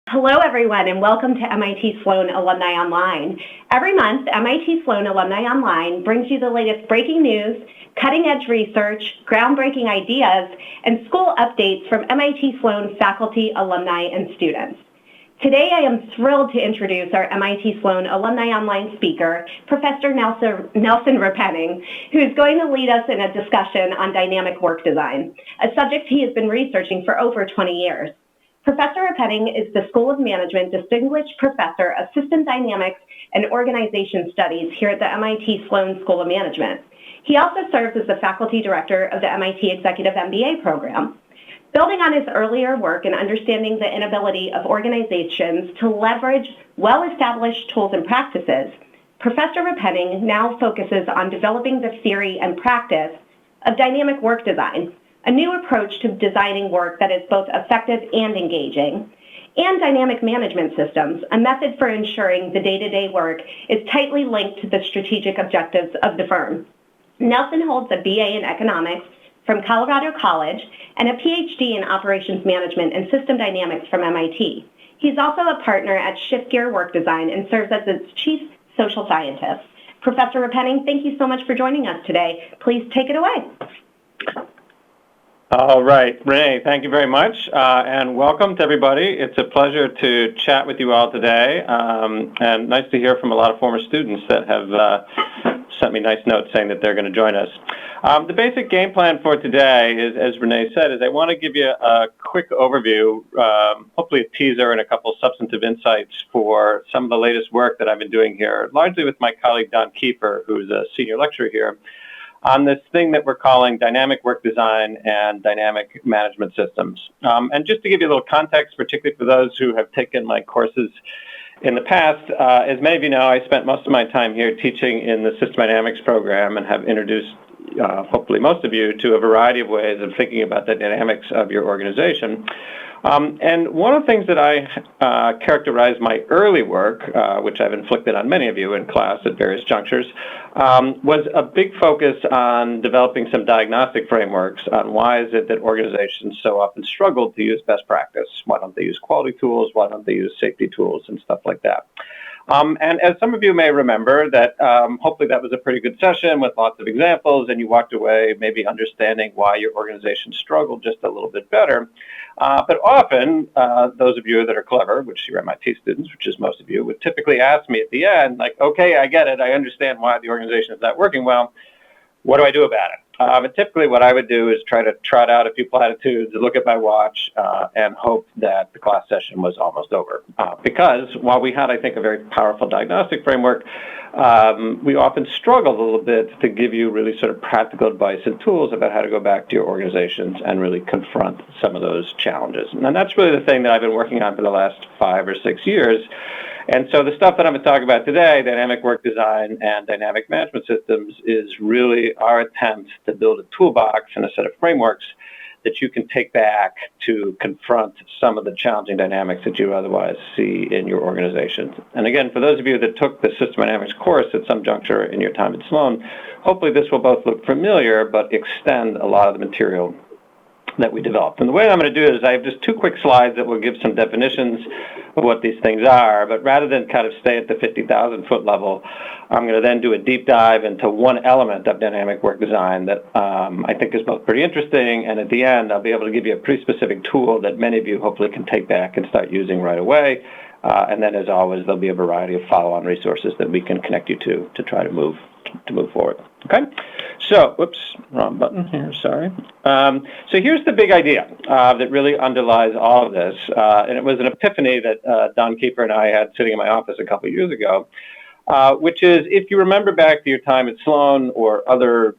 Hello, everyone, and welcome to MIT Sloan Alumni Online. Every month, MIT Sloan Alumni Online brings you the latest breaking news, cutting-edge research, groundbreaking ideas, and school updates from MIT Sloan faculty, alumni, and students. Today, I am thrilled to introduce our MIT Sloan Alumni Online speaker, Professor Nelson Repenning, who is going to lead us in a discussion on dynamic work design, a subject he has been researching for over 20 years. Professor Repenning is the School of Management Distinguished Professor of System Dynamics and Organization Studies here at the MIT Sloan School of Management. He also serves as the faculty director of the MIT Executive MBA program. Building on his earlier work in understanding the inability of organizations to leverage well-established tools and practices, Professor Repenning now focuses on developing the theory and practice of dynamic work design, a new approach to designing work that is both effective and engaging, and dynamic management systems, a method for ensuring the day-to-day work is tightly linked to the strategic objectives of the firm. Nelson holds a BA in economics from Colorado College and a PhD in operations management and system dynamics from MIT. He's also a partner at Shift Gear Work Design and serves as its chief social scientist. Professor Repenning, thank you so much for joining us today. Please take it away. All right, Renee, thank you very much, and welcome to everybody. It's a pleasure to chat with you all today, and nice to hear from a lot of former students that have sent me nice notes saying that they're going to join us. The basic game plan for today is, as Renee said, is I want to give you a quick overview, hopefully a teaser and a couple substantive insights for some of the latest work that I've been doing here, largely with my colleague Don Kiefer, who's a senior lecturer here, on this thing that we're calling dynamic work design and dynamic management systems. And just to give you a little context, particularly for those who have taken my courses in the past, as many of you know, I spent most of my time here teaching in the System Dynamics program and have introduced, hopefully most of you, to a variety of ways of thinking about the dynamics of your organization. And one of the things that I characterized my early work, which I've inflicted on many of you in class at various junctures, was a big focus on developing some diagnostic frameworks on why is it that organizations so often struggle to use best practice. Why don't they use quality tools? Why don't they use safety tools and stuff like that? And as some of you may remember, that hopefully that was a pretty good session with lots of examples, and you walked away maybe understanding why your organization struggled just a little bit better. But often, those of you that are clever, which are MIT students, which is most of you, would typically ask me at the end, like, okay, I get it. I understand why the organization is not working well. What do I do about it? And typically what I would do is try to trot out a few platitudes, look at my watch, and hope that the class session was almost over. Because while we had, I think, a very powerful diagnostic framework, we often struggled a little bit to give you really sort of practical advice and tools about how to go back to your organizations and really confront some of those challenges. And that's really the thing that I've been working on for the last 5 or 6 years. And so the stuff that I'm going to talk about today, dynamic work design and dynamic management systems, is really our attempt to build a toolbox and a set of frameworks that you can take back to confront some of the challenging dynamics that you otherwise see in your organization. And again, for those of you that took the System Dynamics course at some juncture in your time at Sloan, hopefully this will both look familiar but extend a lot of the material that we developed. And the way I'm going to do it is I have just 2 quick slides that will give some definitions of what these things are, but rather than kind of stay at the 50,000-foot level, I'm going to then do a deep dive into one element of dynamic work design that I think is both pretty interesting, and at the end I'll be able to give you a pretty specific tool that many of you hopefully can take back and start using right away. And then, as always, there'll be a variety of follow-on resources that we can connect you to try to move forward. Okay? So, whoops, wrong button here, sorry. So here's the big idea that really underlies all of this, and it was an epiphany that Don Kiefer and I had sitting in my office a couple of years ago, which is, if you remember back to your time at Sloan or other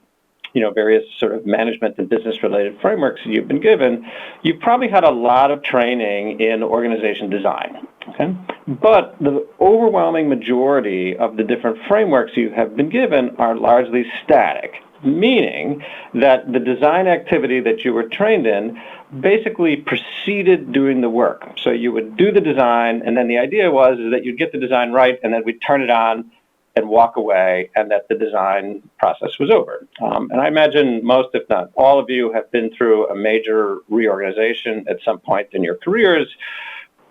various sort of management and business-related frameworks that you've been given, you've probably had a lot of training in organization design, okay? But the overwhelming majority of the different frameworks you have been given are largely static, meaning that the design activity that you were trained in basically preceded doing the work. So you would do the design, and then the idea was that you'd get the design right, and then we'd turn it on and walk away, and that the design process was over. And I imagine most, if not all of you, have been through a major reorganization at some point in your careers,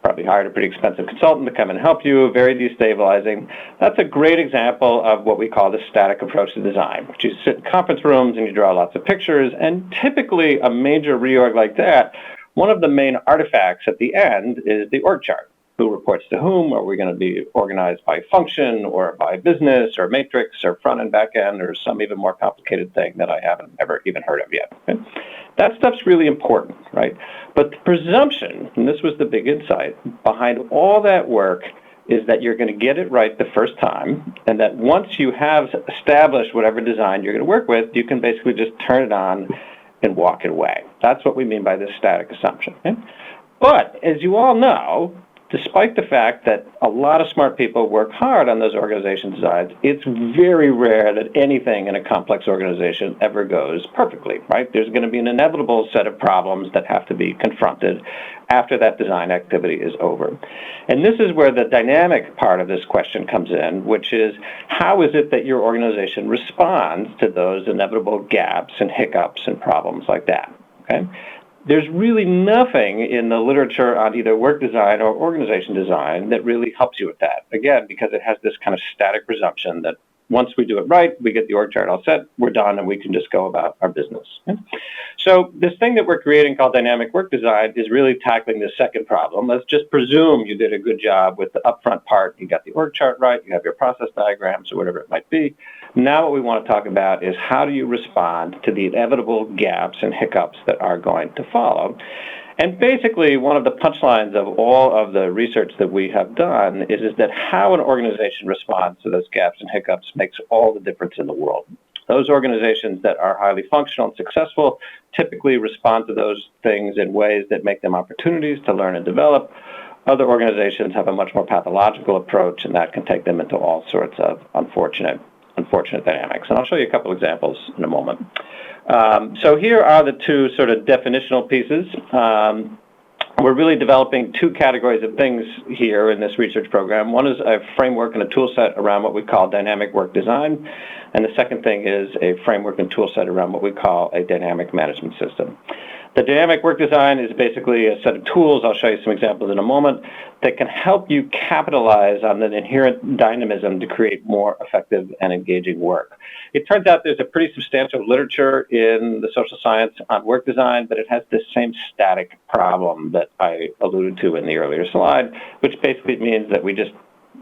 probably hired a pretty expensive consultant to come and help you, very destabilizing. That's a great example of what we call the static approach to design, which you sit in conference rooms and you draw lots of pictures, and typically a major reorg like that, one of the main artifacts at the end is the org chart. Who reports to whom? Are we going to be organized by function or by business or matrix or front and back end or some even more complicated thing that I haven't ever even heard of yet? Okay? That stuff's really important, right? But the presumption, and this was the big insight, behind all that work is that you're going to get it right the first time, and that once you have established whatever design you're going to work with, you can basically just turn it on and walk it away. That's what we mean by this static assumption. Okay? But as you all know, despite the fact that a lot of smart people work hard on those organization designs, it's very rare that anything in a complex organization ever goes perfectly, right? There's going to be an inevitable set of problems that have to be confronted after that design activity is over. And this is where the dynamic part of this question comes in, which is how is it that your organization responds to those inevitable gaps and hiccups and problems like that, okay? There's really nothing in the literature on either work design or organization design that really helps you with that. Again, because it has this kind of static presumption that once we do it right, we get the org chart all set, we're done, and we can just go about our business. Okay? So this thing that we're creating called dynamic work design is really tackling the second problem. Let's just presume you did a good job with the upfront part. You got the org chart right, you have your process diagrams or whatever it might be. Now what we want to talk about is how do you respond to the inevitable gaps and hiccups that are going to follow. And basically, one of the punchlines of all of the research that we have done is that how an organization responds to those gaps and hiccups makes all the difference in the world. Those organizations that are highly functional and successful typically respond to those things in ways that make them opportunities to learn and develop. Other organizations have a much more pathological approach, and that can take them into all sorts of unfortunate dynamics. And I'll show you a couple examples in a moment. So here are the two sort of definitional pieces. We're really developing two categories of things here in this research program. One is a framework and a tool set around what we call dynamic work design. And the second thing is a framework and tool set around what we call a dynamic management system. The dynamic work design is basically a set of tools, I'll show you some examples in a moment, that can help you capitalize on the inherent dynamism to create more effective and engaging work. It turns out there's a pretty substantial literature in the social science on work design, but it has this same static problem that I alluded to in the earlier slide, which basically means that we just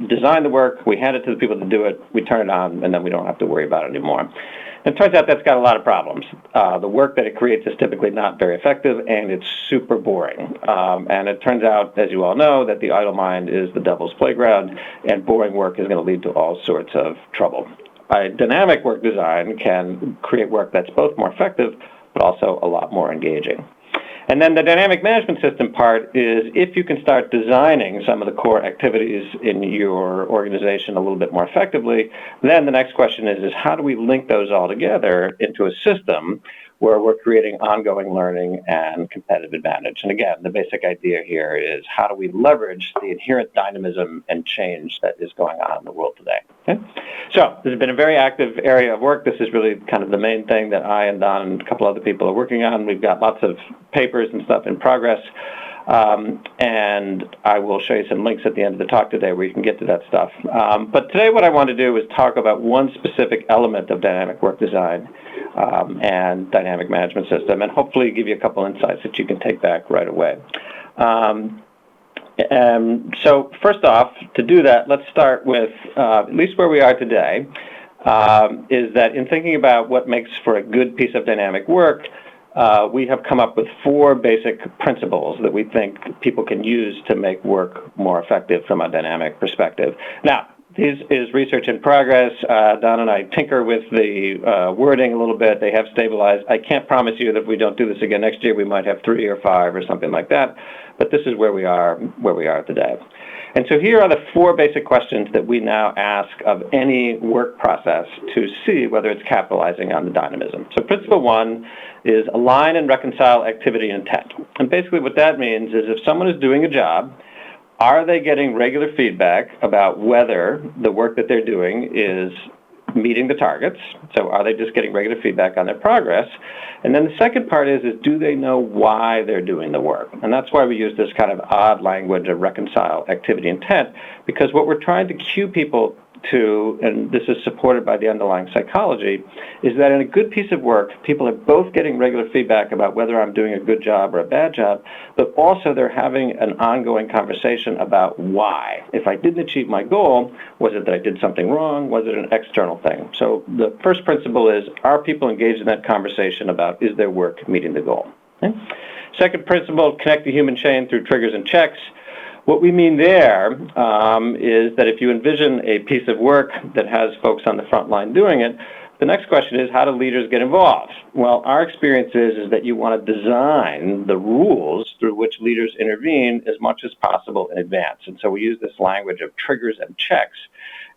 design the work, we hand it to the people to do it, we turn it on, and then we don't have to worry about it anymore. It turns out that's got a lot of problems. The work that it creates is typically not very effective, and it's super boring. And it turns out, as you all know, that the idle mind is the devil's playground, and boring work is going to lead to all sorts of trouble. A dynamic work design can create work that's both more effective, but also a lot more engaging. And then the dynamic management system part is if you can start designing some of the core activities in your organization a little bit more effectively, then the next question is how do we link those all together into a system where we're creating ongoing learning and competitive advantage. And again, the basic idea here is how do we leverage the inherent dynamism and change that is going on in the world today. Okay? So this has been a very active area of work. This is really kind of the main thing that I and Don and a couple other people are working on. We've got lots of papers and stuff in progress. And I will show you some links at the end of the talk today where you can get to that stuff. But today what I want to do is talk about one specific element of dynamic work design and dynamic management system, and hopefully give you a couple insights that you can take back right away. So first off, to do that, let's start with at least where we are today, is that in thinking about what makes for a good piece of dynamic work, we have come up with 4 basic principles that we think people can use to make work more effective from a dynamic perspective. Now, this is research in progress. Don and I tinker with the wording a little bit. They have stabilized. I can't promise you that if we don't do this again next year, we might have 3 or 5 or something like that. But this is where we are today. And so here are the 4 basic questions that we now ask of any work process to see whether it's capitalizing on the dynamism. So principle 1 is align and reconcile activity and intent. And basically what that means is if someone is doing a job, are they getting regular feedback about whether the work that they're doing is meeting the targets? So are they just getting regular feedback on their progress? And then the second part is do they know why they're doing the work? And that's why we use this kind of odd language of reconcile activity intent, because what we're trying to cue people to, and this is supported by the underlying psychology, is that in a good piece of work, people are both getting regular feedback about whether I'm doing a good job or a bad job, but also they're having an ongoing conversation about why. If I didn't achieve my goal, was it that I did something wrong? Was it an external thing? So the first principle is, are people engaged in that conversation about is their work meeting the goal? Okay? Second principle, connect the human chain through triggers and checks. What we mean there is that if you envision a piece of work that has folks on the front line doing it, the next question is, how do leaders get involved? Well, our experience is that you want to design the rules through which leaders intervene as much as possible in advance. And so we use this language of triggers and checks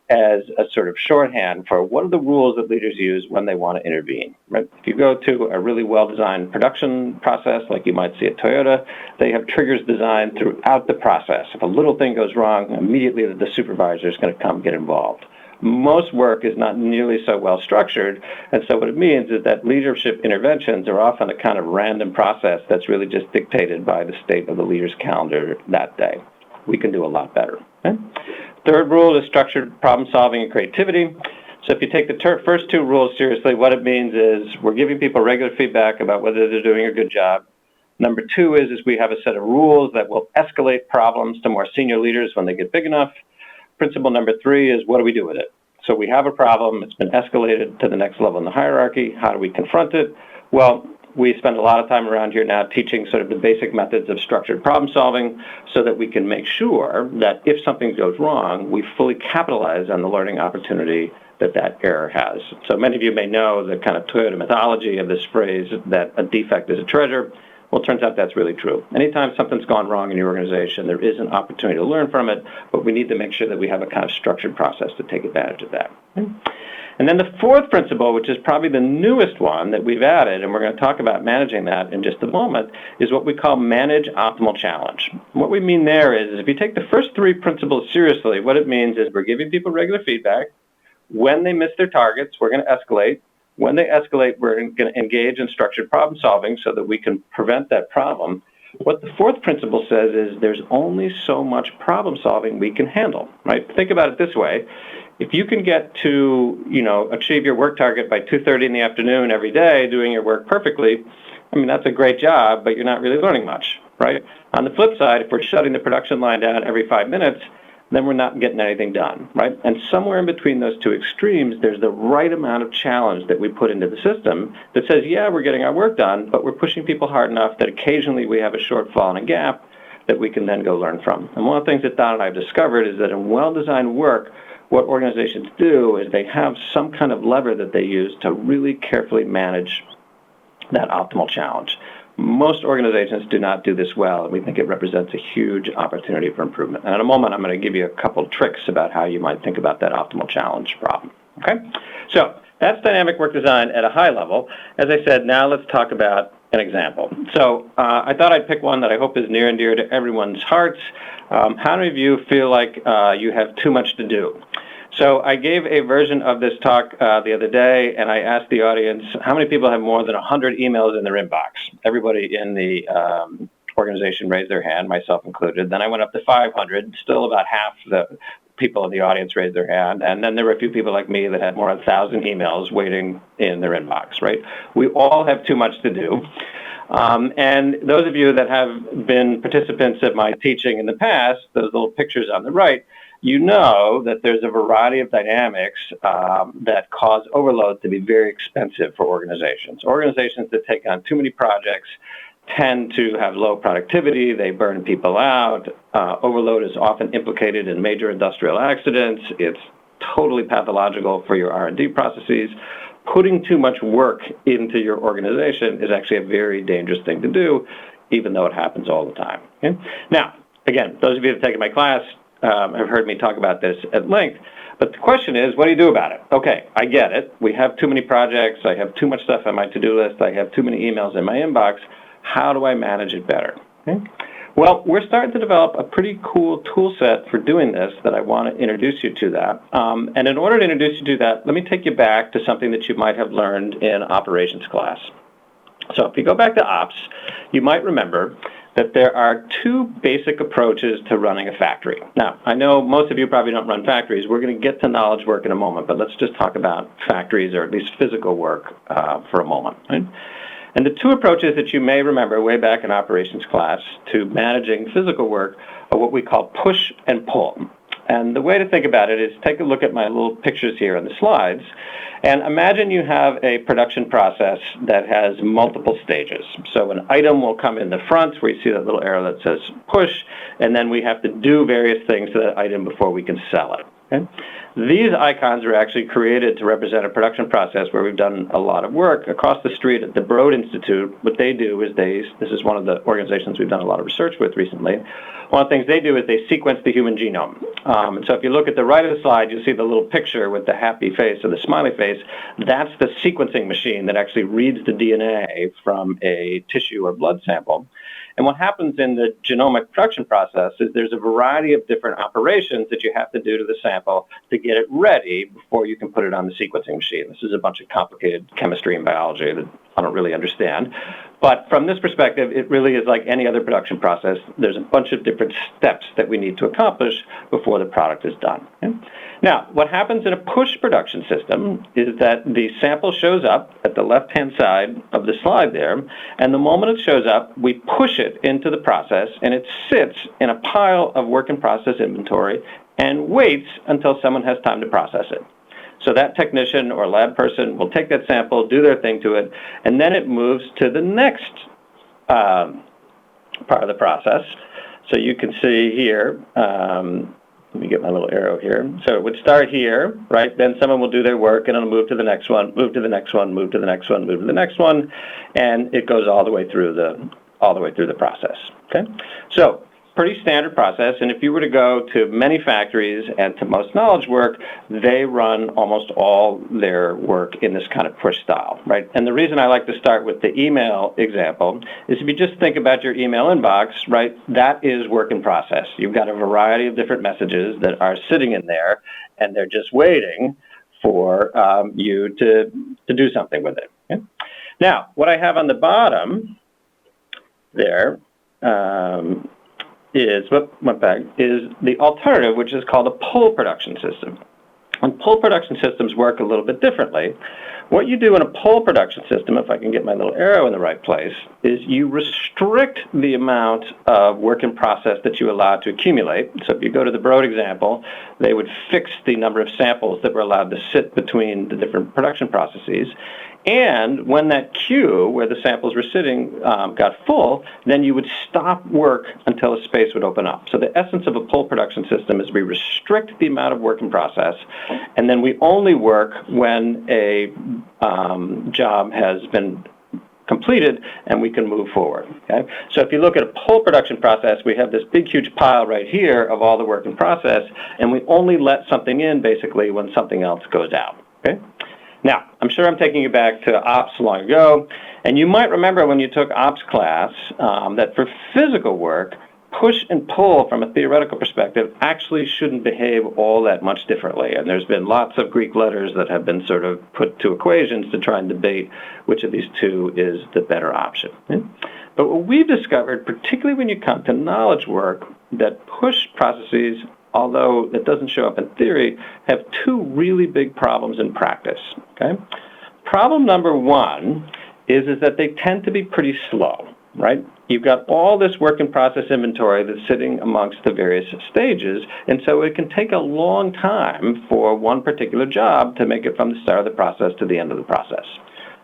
as a sort of shorthand for what are the rules that leaders use when they want to intervene. Right? If you go to a really well-designed production process, like you might see at Toyota, they have triggers designed throughout the process. If a little thing goes wrong, immediately the supervisor is going to come get involved. Most work is not nearly so well structured, and so what it means is that leadership interventions are often a kind of random process that's really just dictated by the state of the leader's calendar that day. We can do a lot better. Okay? Third rule is structured problem solving and creativity. So if you take the first two rules seriously, what it means is we're giving people regular feedback about whether they're doing a good job. Number two is we have a set of rules that will escalate problems to more senior leaders when they get big enough. Principle number three is what do we do with it? So we have a problem, it's been escalated to the next level in the hierarchy. How do we confront it? Well, we spend a lot of time around here now teaching sort of the basic methods of structured problem solving so that we can make sure that if something goes wrong, we fully capitalize on the learning opportunity that error has. So many of you may know the kind of Toyota mythology of this phrase that a defect is a treasure. Well, it turns out that's really true. Anytime something's gone wrong in your organization, there is an opportunity to learn from it, but we need to make sure that we have a kind of structured process to take advantage of that. And then the fourth principle, which is probably the newest one that we've added, and we're going to talk about managing that in just a moment, is what we call manage optimal challenge. What we mean there is if you take the first three principles seriously, what it means is we're giving people regular feedback. When they miss their targets, we're going to escalate. When they escalate, we're going to engage in structured problem solving so that we can prevent that problem. What the fourth principle says is there's only so much problem solving we can handle, right? Think about it this way. If you can get to, achieve your work target by 2:30 in the afternoon every day, doing your work perfectly, that's a great job, but you're not really learning much, right? On the flip side, if we're shutting the production line down every 5 minutes, then we're not getting anything done, right? And somewhere in between those two extremes, there's the right amount of challenge that we put into the system that says, yeah, we're getting our work done, but we're pushing people hard enough that occasionally we have a shortfall and a gap that we can then go learn from. And one of the things that Don and I have discovered is that in well-designed work, what organizations do is they have some kind of lever that they use to really carefully manage that optimal challenge. Most organizations do not do this well, and we think it represents a huge opportunity for improvement. And in a moment, I'm going to give you a couple of tricks about how you might think about that optimal challenge problem. Okay? So that's dynamic work design at a high level. As I said, now let's talk about an example. So I thought I'd pick one that I hope is near and dear to everyone's hearts. How many of you feel like you have too much to do? So I gave a version of this talk the other day, and I asked the audience, how many people have more than 100 emails in their inbox? Everybody in the organization raised their hand, myself included. Then I went up to 500. Still about half the people in the audience raised their hand. And then there were a few people like me that had more than 1,000 emails waiting in their inbox, right? We all have too much to do. And those of you that have been participants of my teaching in the past, those little pictures on the right, you know that there's a variety of dynamics that cause overload to be very expensive for organizations. Organizations that take on too many projects tend to have low productivity. They burn people out. Overload is often implicated in major industrial accidents. It's totally pathological for your R&D processes. Putting too much work into your organization is actually a very dangerous thing to do, even though it happens all the time. Okay? Now, again, those of you that have taken my class have heard me talk about this at length. But the question is, what do you do about it? Okay, I get it. We have too many projects. I have too much stuff on my to-do list. I have too many emails in my inbox. How do I manage it better? Okay? Well, we're starting to develop a pretty cool tool set for doing this that I want to introduce you to that. And in order to introduce you to that, let me take you back to something that you might have learned in operations class. So if you go back to ops, you might remember that there are two basic approaches to running a factory. Now, I know most of you probably don't run factories. We're going to get to knowledge work in a moment, but let's just talk about factories, or at least physical work, for a moment. Right? And the two approaches that you may remember way back in operations class to managing physical work are what we call push and pull. And the way to think about it is take a look at my little pictures here on the slides, and imagine you have a production process that has multiple stages. So an item will come in the front where you see that little arrow that says push, and then we have to do various things to that item before we can sell it. Okay? These icons are actually created to represent a production process where we've done a lot of work. Across the street at the Broad Institute, what they do is this is one of the organizations we've done a lot of research with recently. One of the things they do is they sequence the human genome. And so if you look at the right of the slide, you'll see the little picture with the happy face or the smiley face. That's the sequencing machine that actually reads the DNA from a tissue or blood sample. And what happens in the genomic production process is there's a variety of different operations that you have to do to the sample to get it ready before you can put it on the sequencing machine. This is a bunch of complicated chemistry and biology that I don't really understand. But from this perspective, it really is like any other production process. There's a bunch of different steps that we need to accomplish before the product is done. Okay? Now, what happens in a push production system is that the sample shows up at the left-hand side of the slide there, and the moment it shows up, we push it into the process, and it sits in a pile of work-in-process inventory and waits until someone has time to process it. So that technician or lab person will take that sample, do their thing to it, and then it moves to the next part of the process. So you can see here, let me get my little arrow here. So it would start here, right? Then someone will do their work, and it'll move to the next one, move to the next one, move to the next one, move to the next one, and it goes all the way through the process. Okay, so pretty standard process, and if you were to go to many factories and to most knowledge work, they run almost all their work in this kind of push style, right? And the reason I like to start with the email example is if you just think about your email inbox, right, that is work in process. You've got a variety of different messages that are sitting in there, and they're just waiting for you to do something with it. Okay? Now, what I have on the bottom there, is the alternative, which is called a pull production system. And pull production systems work a little bit differently. What you do in a pull production system, if I can get my little arrow in the right place, is you restrict the amount of work in process that you allow to accumulate. So if you go to the Broad example, they would fix the number of samples that were allowed to sit between the different production processes. And when that queue where the samples were sitting got full, then you would stop work until a space would open up. So the essence of a pull production system is we restrict the amount of work in process, and then we only work when a job has been completed and we can move forward. Okay? So if you look at a pull production process, we have this big, huge pile right here of all the work in process, and we only let something in basically when something else goes out. Okay? Now, I'm sure I'm taking you back to ops long ago, and you might remember when you took ops class that for physical work, push and pull from a theoretical perspective actually shouldn't behave all that much differently. And there's been lots of Greek letters that have been sort of put to equations to try and debate which of these two is the better option. But what we've discovered, particularly when you come to knowledge work, that push processes, although it doesn't show up in theory, have two really big problems in practice. Okay? Problem number one is that they tend to be pretty slow, right? You've got all this work in process inventory that's sitting amongst the various stages, and so it can take a long time for one particular job to make it from the start of the process to the end of the process.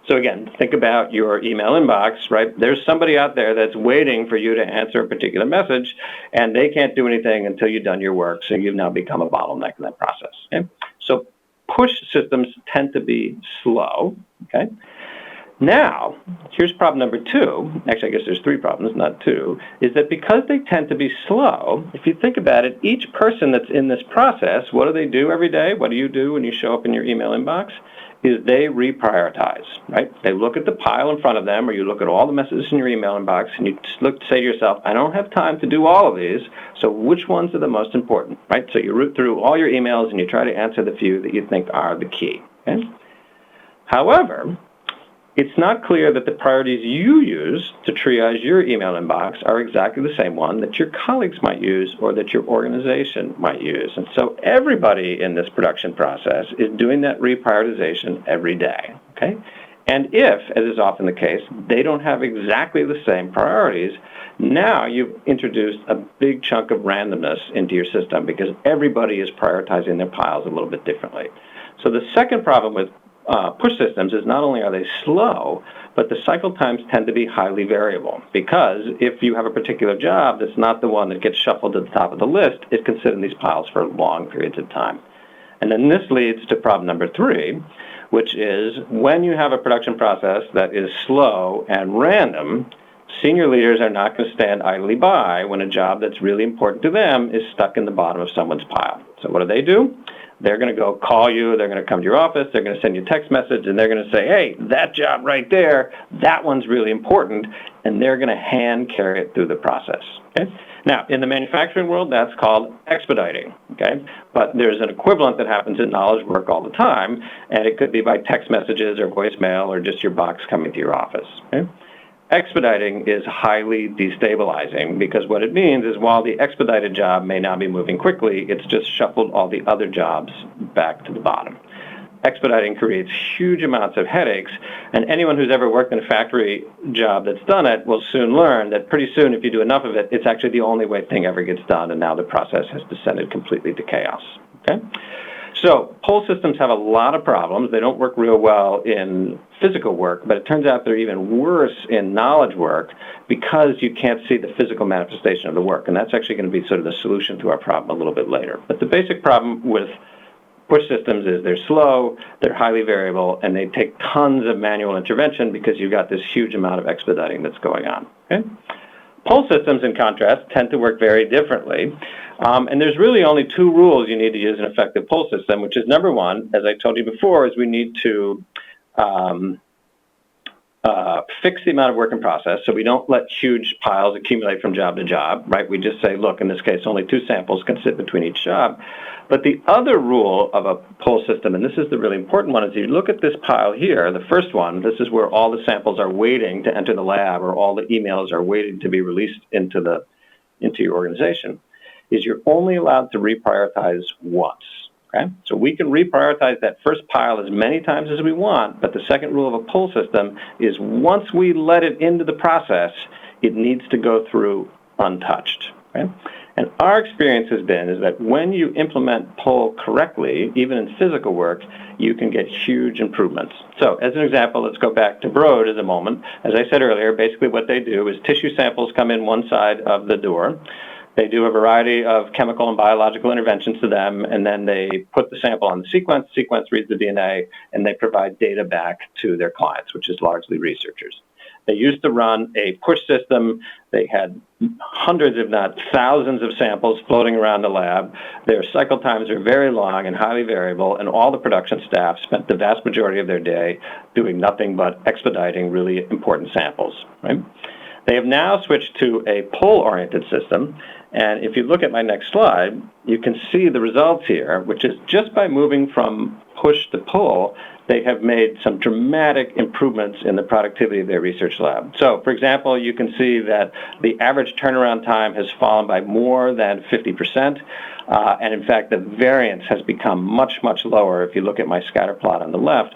So again, think about your email inbox, right? There's somebody out there that's waiting for you to answer a particular message, and they can't do anything until you've done your work, so you've now become a bottleneck in that process. Okay? So push systems tend to be slow. Okay? Now, here's problem number two. Actually, I guess there's three problems, not two, is that because they tend to be slow, if you think about it, each person that's in this process, what do they do every day? What do you do when you show up in your email inbox? is they reprioritize, right? They look at the pile in front of them, or you look at all the messages in your email inbox, and you say to yourself, I don't have time to do all of these, so which ones are the most important, right? So you root through all your emails, and you try to answer the few that you think are the key, okay? However, it's not clear that the priorities you use to triage your email inbox are exactly the same one that your colleagues might use or that your organization might use. And so everybody in this production process is doing that reprioritization every day, okay? And if, as is often the case, they don't have exactly the same priorities, now you've introduced a big chunk of randomness into your system because everybody is prioritizing their piles a little bit differently. So the second problem with push systems is not only are they slow, but the cycle times tend to be highly variable because if you have a particular job that's not the one that gets shuffled to the top of the list, it can sit in these piles for long periods of time. And then this leads to problem number 3, which is when you have a production process that is slow and random, senior leaders are not going to stand idly by when a job that's really important to them is stuck in the bottom of someone's pile. So what do? They're going to go call you, they're going to come to your office, they're going to send you a text message, and they're going to say, hey, that job right there, that one's really important, and they're going to hand carry it through the process. Okay? Now, in the manufacturing world, that's called expediting, okay? But there's an equivalent that happens in knowledge work all the time, and it could be by text messages or voicemail or just your box coming to your office, okay? Expediting is highly destabilizing because what it means is while the expedited job may now be moving quickly, it's just shuffled all the other jobs back to the bottom. Expediting creates huge amounts of headaches, and anyone who's ever worked in a factory job that's done it will soon learn that pretty soon if you do enough of it, it's actually the only way thing ever gets done, and now the process has descended completely to chaos. Okay? So pull systems have a lot of problems. They don't work real well in physical work, but it turns out they're even worse in knowledge work because you can't see the physical manifestation of the work. And that's actually going to be sort of the solution to our problem a little bit later. But the basic problem with push systems is they're slow, they're highly variable, and they take tons of manual intervention because you've got this huge amount of expediting that's going on. Okay? Pull systems, in contrast, tend to work very differently. And there's really only 2 rules you need to use an effective pull system, which is number 1, as I told you before, is we need to fix the amount of work in process so we don't let huge piles accumulate from job to job, right? We just say, look, in this case, only 2 samples can sit between each job. But the other rule of a pull system, and this is the really important one, is you look at this pile here, the first one, this is where all the samples are waiting to enter the lab or all the emails are waiting to be released into your organization, is you're only allowed to reprioritize once. Okay? So we can reprioritize that first pile as many times as we want, but the second rule of a pull system is once we let it into the process, it needs to go through untouched. Okay? And our experience has been is that when you implement pull correctly, even in physical work, you can get huge improvements. So as an example, let's go back to Broad as a moment. As I said earlier, basically what they do is tissue samples come in one side of the door. They do a variety of chemical and biological interventions to them, and then they put the sample on the sequence reads the DNA, and they provide data back to their clients, which is largely researchers. They used to run a push system. They had hundreds, if not thousands, of samples floating around the lab. Their cycle times are very long and highly variable, and all the production staff spent the vast majority of their day doing nothing but expediting really important samples, right? They have now switched to a pull-oriented system, and if you look at my next slide, you can see the results here, which is just by moving from push to pull, they have made some dramatic improvements in the productivity of their research lab. So, for example, you can see that the average turnaround time has fallen by more than 50%, and in fact, the variance has become much, much lower if you look at my scatter plot on the left.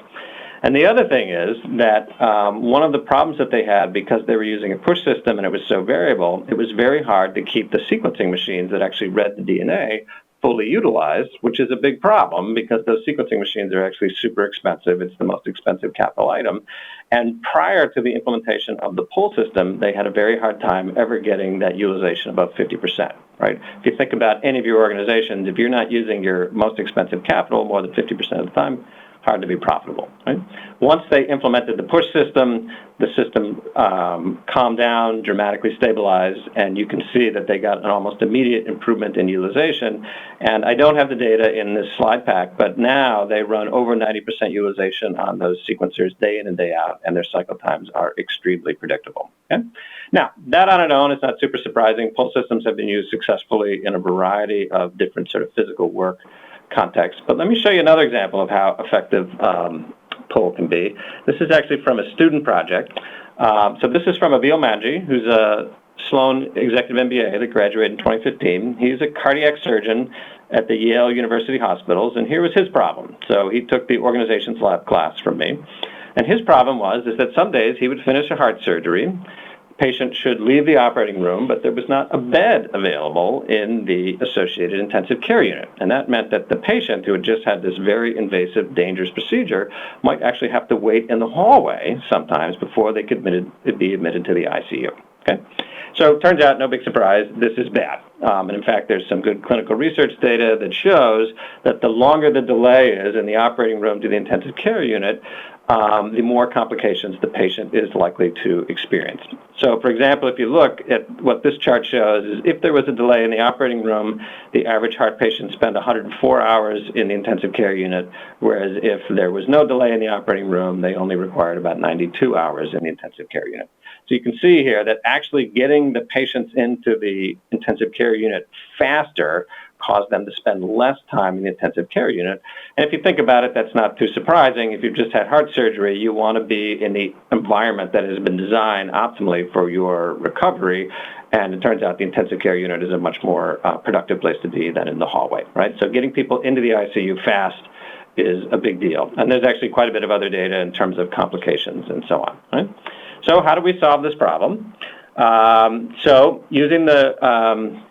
And the other thing is that one of the problems that they had, because they were using a push system and it was so variable, it was very hard to keep the sequencing machines that actually read the DNA fully utilized, which is a big problem because those sequencing machines are actually super expensive. It's the most expensive capital item. And prior to the implementation of the pull system, they had a very hard time ever getting that utilization above 50%, right? If you think about any of your organizations, if you're not using your most expensive capital more than 50% of the time, hard to be profitable, right? Once they implemented the push system, the system calmed down, dramatically stabilized, and you can see that they got an almost immediate improvement in utilization. And I don't have the data in this slide pack, but now they run over 90% utilization on those sequencers day in and day out, and their cycle times are extremely predictable. Okay? Now, that on its own is not super surprising. Pull systems have been used successfully in a variety of different sort of physical work contexts. But let me show you another example of how effective pull can be. This is actually from a student project. So this is from Abil Manji, who's a Sloan Executive MBA that graduated in 2015. He's a cardiac surgeon at the Yale University Hospitals, and here was his problem. So he took the organizations lab class from me, and his problem was that some days he would finish a heart surgery. Patient should leave the operating room, but there was not a bed available in the associated intensive care unit. And that meant that the patient who had just had this very invasive, dangerous procedure might actually have to wait in the hallway sometimes before they could be admitted to the ICU. Okay? So it turns out, no big surprise, this is bad. And in fact, there's some good clinical research data that shows that the longer the delay is in the operating room to the intensive care unit, the more complications the patient is likely to experience. So, for example, if you look at what this chart shows, is if there was a delay in the operating room, the average heart patient spent 104 hours in the intensive care unit, whereas if there was no delay in the operating room, they only required about 92 hours in the intensive care unit. So you can see here that actually getting the patients into the intensive care unit faster caused them to spend less time in the intensive care unit. And if you think about it, that's not too surprising. If you've just had heart surgery, you want to be in the environment that has been designed optimally for your recovery. And it turns out the intensive care unit is a much more productive place to be than in the hallway, right? So getting people into the ICU fast is a big deal. And there's actually quite a bit of other data in terms of complications and so on, right? So how do we solve this problem? So using the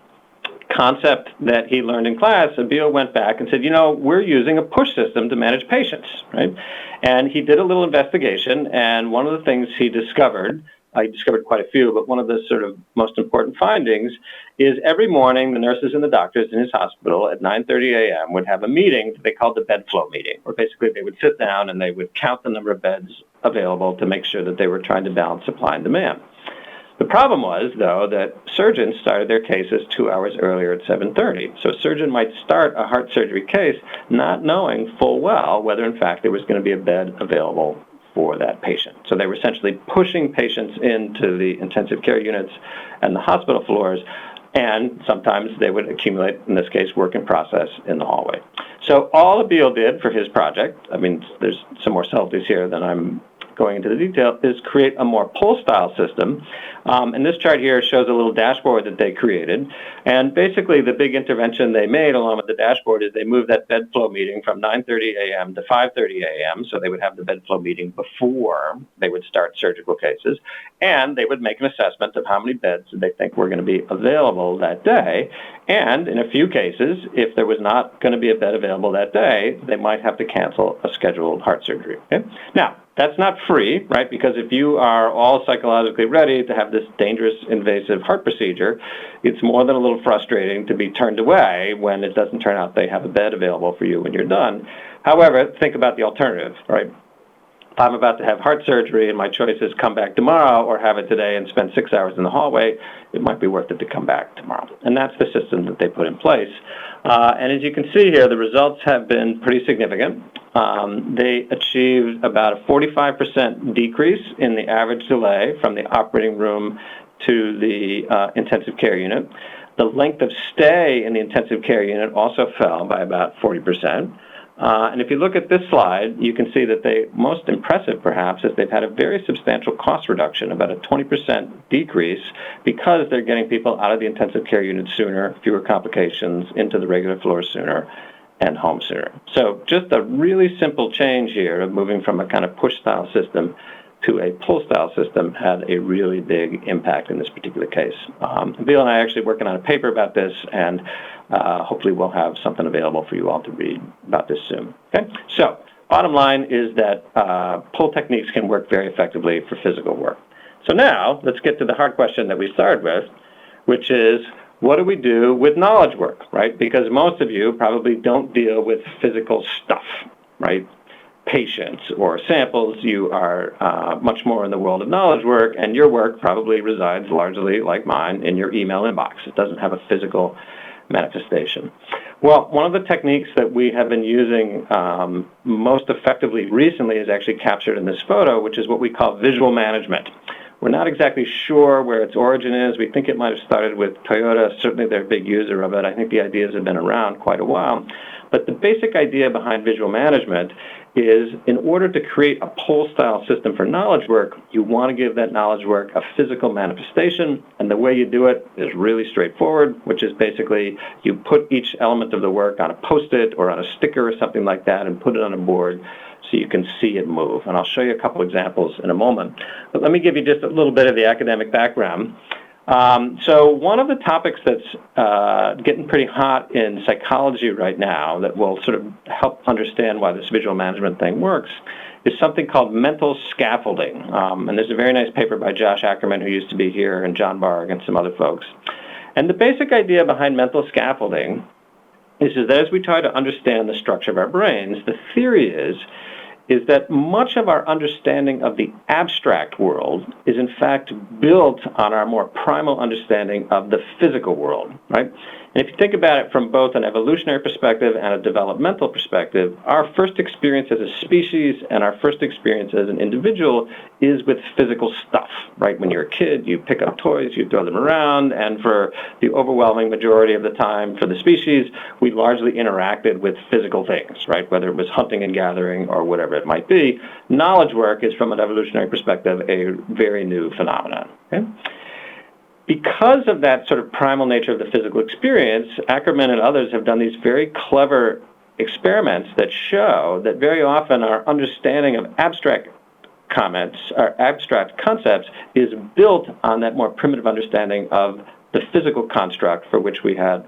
concept that he learned in class, Abil went back and said, we're using a push system to manage patients, right? And he did a little investigation, and one of the things he discovered quite a few, but one of the sort of most important findings is every morning the nurses and the doctors in his hospital at 9:30 a.m. would have a meeting that they called the bed flow meeting, where basically they would sit down and they would count the number of beds available to make sure that they were trying to balance supply and demand. The problem was, though, that surgeons started their cases 2 hours earlier at 7:30. So a surgeon might start a heart surgery case not knowing full well whether, in fact, there was going to be a bed available for that patient. So they were essentially pushing patients into the intensive care units and the hospital floors, and sometimes they would accumulate, in this case, work in process in the hallway. So all Abil did for his project, there's some more subtleties here than I'm going into the detail, is create a more pull-style system. And this chart here shows a little dashboard that they created. And basically, the big intervention they made along with the dashboard is they moved that bed flow meeting from 9:30 a.m. to 5:30 a.m. So they would have the bed flow meeting before they would start surgical cases. And they would make an assessment of how many beds they think were going to be available that day. And in a few cases, if there was not going to be a bed available that day, they might have to cancel a scheduled heart surgery. Okay? Now, that's not free, right? Because if you are all psychologically ready to have this dangerous, invasive heart procedure, it's more than a little frustrating to be turned away when it doesn't turn out they have a bed available for you when you're done. However, think about the alternative, right? If I'm about to have heart surgery and my choice is come back tomorrow or have it today and spend 6 hours in the hallway, it might be worth it to come back tomorrow. And that's the system that they put in place. And as you can see here, the results have been pretty significant. They achieved about a 45% decrease in the average delay from the operating room to the intensive care unit. The length of stay in the intensive care unit also fell by about 40%. And if you look at this slide, you can see that most impressive perhaps is they've had a very substantial cost reduction, about a 20% decrease, because they're getting people out of the intensive care unit sooner, fewer complications, into the regular floors sooner, and home sooner. So just a really simple change here of moving from a kind of push-style system to a pull-style system had a really big impact in this particular case. Bill and I are actually working on a paper about this, and hopefully we'll have something available for you all to read about this soon. Okay? So bottom line is that pull techniques can work very effectively for physical work. So now let's get to the hard question that we started with, which is, what do we do with knowledge work, right? Because most of you probably don't deal with physical stuff, right? patients or samples. You are much more in the world of knowledge work, and your work probably resides largely, like mine, in your email inbox. It doesn't have a physical manifestation. Well, one of the techniques that we have been using most effectively recently is actually captured in this photo, which is what we call visual management. We're not exactly sure where its origin is. We think it might have started with Toyota. Certainly they're a big user of it. I think the ideas have been around quite a while. But the basic idea behind visual management is, in order to create a poll-style system for knowledge work, you want to give that knowledge work a physical manifestation, and the way you do it is really straightforward, which is basically you put each element of the work on a Post-it or on a sticker or something like that and put it on a board so you can see it move. And I'll show you a couple examples in a moment. But let me give you just a little bit of the academic background. So one of the topics that's getting pretty hot in psychology right now that will sort of help understand why this visual management thing works is something called mental scaffolding. And there's a very nice paper by Josh Ackerman, who used to be here, and John Barg and some other folks. And the basic idea behind mental scaffolding is that as we try to understand the structure of our brains, the theory is that much of our understanding of the abstract world is in fact built on our more primal understanding of the physical world, right? And if you think about it from both an evolutionary perspective and a developmental perspective, our first experience as a species and our first experience as an individual is with physical stuff, right? When you're a kid, you pick up toys, you throw them around, and for the overwhelming majority of the time for the species, we largely interacted with physical things, right? Whether it was hunting and gathering or whatever it might be. Knowledge work is, from an evolutionary perspective, a very new phenomenon, okay? Because of that sort of primal nature of the physical experience, Ackerman and others have done these very clever experiments that show that very often our understanding of abstract comments, or abstract concepts, is built on that more primitive understanding of the physical construct for which we had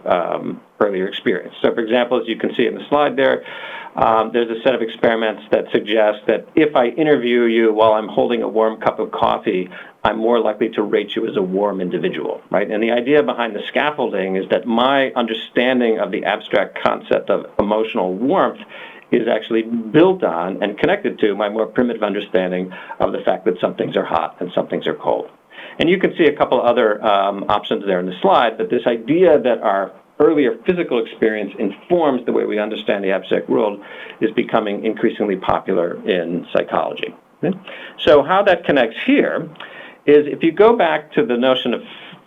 earlier experience. So, for example, as you can see in the slide there's a set of experiments that suggest that if I interview you while I'm holding a warm cup of coffee, I'm more likely to rate you as a warm individual, right? And the idea behind the scaffolding is that my understanding of the abstract concept of emotional warmth is actually built on and connected to my more primitive understanding of the fact that some things are hot and some things are cold. And you can see a couple other options there in the slide, but this idea that our earlier physical experience informs the way we understand the abstract world is becoming increasingly popular in psychology. Okay? So how that connects here is, if you go back to the notion of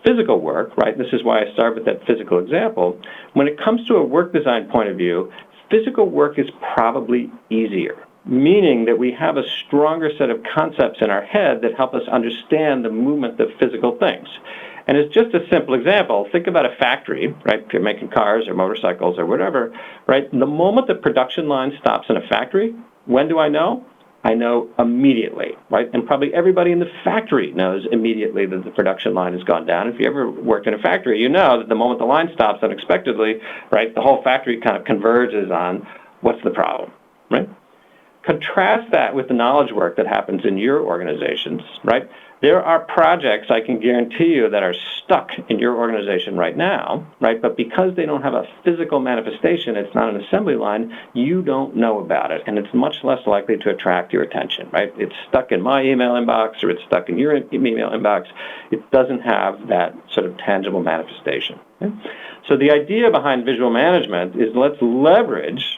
physical work, right, this is why I start with that physical example, when it comes to a work design point of view, physical work is probably easier, meaning that we have a stronger set of concepts in our head that help us understand the movement of physical things. And as just a simple example, think about a factory, right? If you're making cars or motorcycles or whatever, right? The moment the production line stops in a factory, when do I know? I know immediately, right? And probably everybody in the factory knows immediately that the production line has gone down. If you ever worked in a factory, you know that the moment the line stops unexpectedly, right, the whole factory kind of converges on what's the problem, right? Contrast that with the knowledge work that happens in your organizations, right? There are projects, I can guarantee you, that are stuck in your organization right now, right? But because they don't have a physical manifestation, it's not an assembly line, you don't know about it, and it's much less likely to attract your attention, right? It's stuck in my email inbox, or it's stuck in your email inbox. It doesn't have that sort of tangible manifestation. Okay? So the idea behind visual management is, let's leverage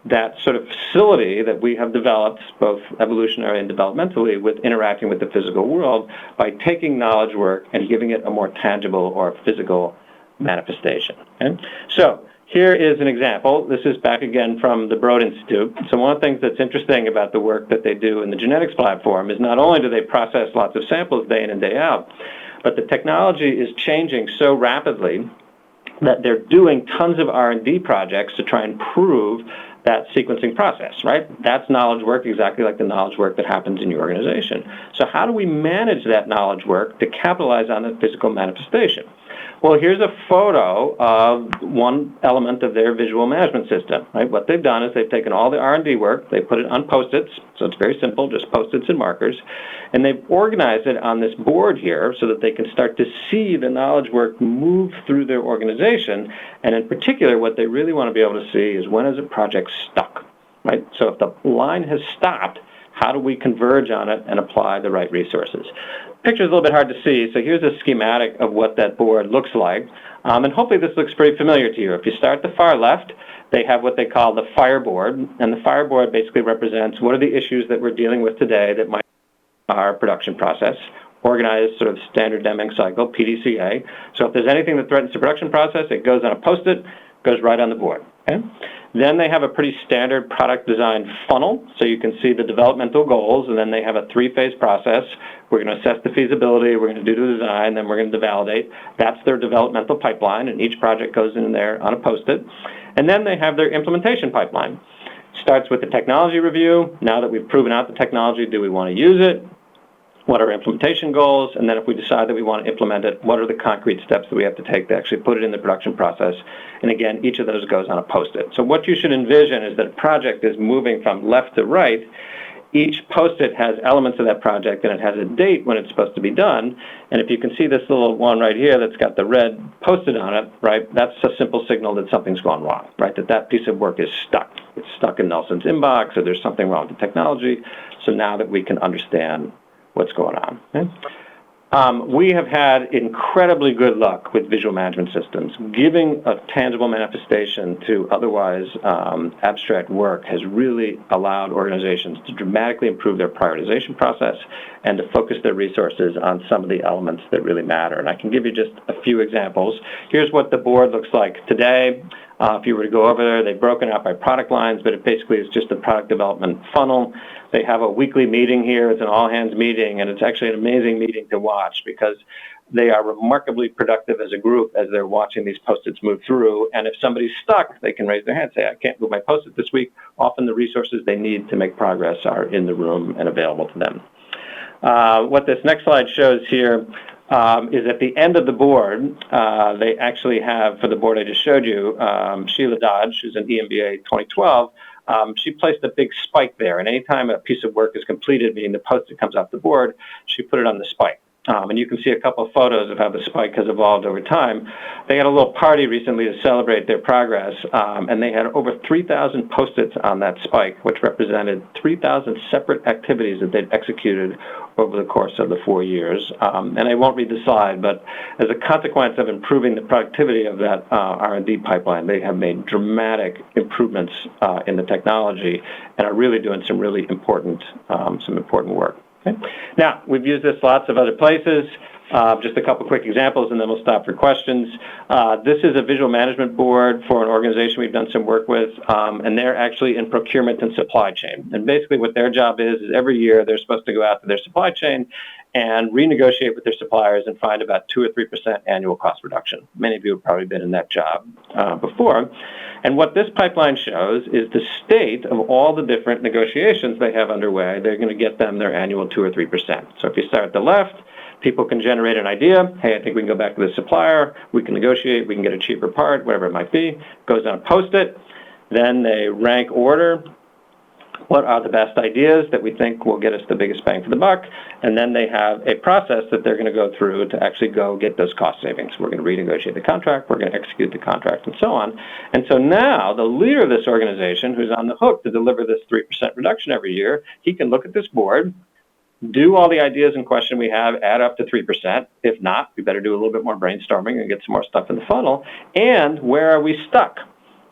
that sort of facility that we have developed, both evolutionary and developmentally, with interacting with the physical world by taking knowledge work and giving it a more tangible or physical manifestation. Okay? So here is an example. This is back again from the Broad Institute. So one of the things that's interesting about the work that they do in the genetics platform is not only do they process lots of samples day in and day out, but the technology is changing so rapidly that they're doing tons of R&D projects to try and prove that sequencing process, right? That's knowledge work, exactly like the knowledge work that happens in your organization. So how do we manage that knowledge work to capitalize on the physical manifestation? Well, here's a photo of one element of their visual management system, right? What they've done is they've taken all the R&D work, they put it on Post-its, so it's very simple, just Post-its and markers, and they've organized it on this board here so that they can start to see the knowledge work move through their organization, and in particular, what they really want to be able to see is, when is a project stuck? right? So if the line has stopped, how do we converge on it and apply the right resources? Picture's a little bit hard to see, so here's a schematic of what that board looks like. And hopefully this looks pretty familiar to you. If you start at the far left, they have what they call the fireboard, and the fireboard basically represents what are the issues that we're dealing with today that might our production process, organized sort of standard Deming cycle, PDCA. So if there's anything that threatens the production process, it goes on a Post-it, goes right on the board. Okay? Then they have a pretty standard product design funnel, so you can see the developmental goals, and then they have a 3-phase process. We're going to assess the feasibility, we're going to do the design, then we're going to validate. That's their developmental pipeline, and each project goes in there on a Post-it. And then they have their implementation pipeline. Starts with the technology review. Now that we've proven out the technology, do we want to use it? What are our implementation goals? And then if we decide that we want to implement it, what are the concrete steps that we have to take to actually put it in the production process? And again, each of those goes on a Post-it. So what you should envision is that a project is moving from left to right. Each Post-it has elements of that project, and it has a date when it's supposed to be done. And if you can see this little one right here that's got the red Post-it on it, right, that's a simple signal that something's gone wrong, right, that piece of work is stuck. It's stuck in Nelson's inbox, or there's something wrong with the technology. So now that we can understand what's going on. Okay? We have had incredibly good luck with visual management systems. Giving a tangible manifestation to otherwise abstract work has really allowed organizations to dramatically improve their prioritization process and to focus their resources on some of the elements that really matter. And I can give you just a few examples. Here's what the board looks like today. If you were to go over there, they've broken out by product lines, but it basically is just a product development funnel. They have a weekly meeting here. It's an all-hands meeting, and it's actually an amazing meeting to watch because they are remarkably productive as a group as they're watching these Post-its move through. And if somebody's stuck, they can raise their hand and say, I can't move my Post-it this week. Often the resources they need to make progress are in the room and available to them. What this next slide shows here is at the end of the board, they actually have, for the board I just showed you, Sheila Dodge, who's an EMBA 2012, she placed a big spike there, and anytime a piece of work is completed, meaning the Post-it comes off the board, she put it on the spike. And you can see a couple of photos of how the spike has evolved over time. They had a little party recently to celebrate their progress, and they had over 3,000 Post-its on that spike, which represented 3,000 separate activities that they'd executed over the course of the 4 years. And I won't read the slide, but as a consequence of improving the productivity of that R&D pipeline, they have made dramatic improvements in the technology and are really doing some really important work. Okay. Now, we've used this lots of other places. Just a couple quick examples, and then we'll stop for questions. This is a visual management board for an organization we've done some work with, and they're actually in procurement and supply chain. And basically what their job is every year they're supposed to go out to their supply chain and renegotiate with their suppliers and find about 2 or 3% annual cost reduction. Many of you have probably been in that job before. And what this pipeline shows is the state of all the different negotiations they have underway. They're going to get them their annual 2 or 3%. So if you start at the left, people can generate an idea. Hey, I think we can go back to the supplier. We can negotiate. We can get a cheaper part, whatever it might be. Goes on a Post-it. Then they rank order. What are the best ideas that we think will get us the biggest bang for the buck? And then they have a process that they're going to go through to actually go get those cost savings. We're going to renegotiate the contract. We're going to execute the contract, and so on. And so now the leader of this organization, who's on the hook to deliver this 3% reduction every year, he can look at this board, do all the ideas in question we have, add up to 3%. If not, we better do a little bit more brainstorming and get some more stuff in the funnel. And where are we stuck,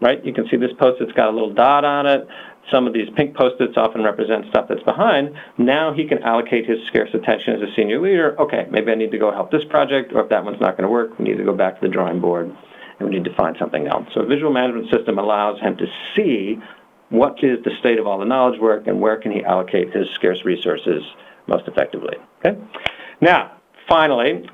right? You can see this Post-it's got a little dot on it. Some of these pink Post-its often represent stuff that's behind. Now he can allocate his scarce attention as a senior leader. Okay, maybe I need to go help this project, or if that one's not going to work, we need to go back to the drawing board and we need to find something else. So a visual management system allows him to see what is the state of all the knowledge work and where can he allocate his scarce resources most effectively. Okay. Now, finally,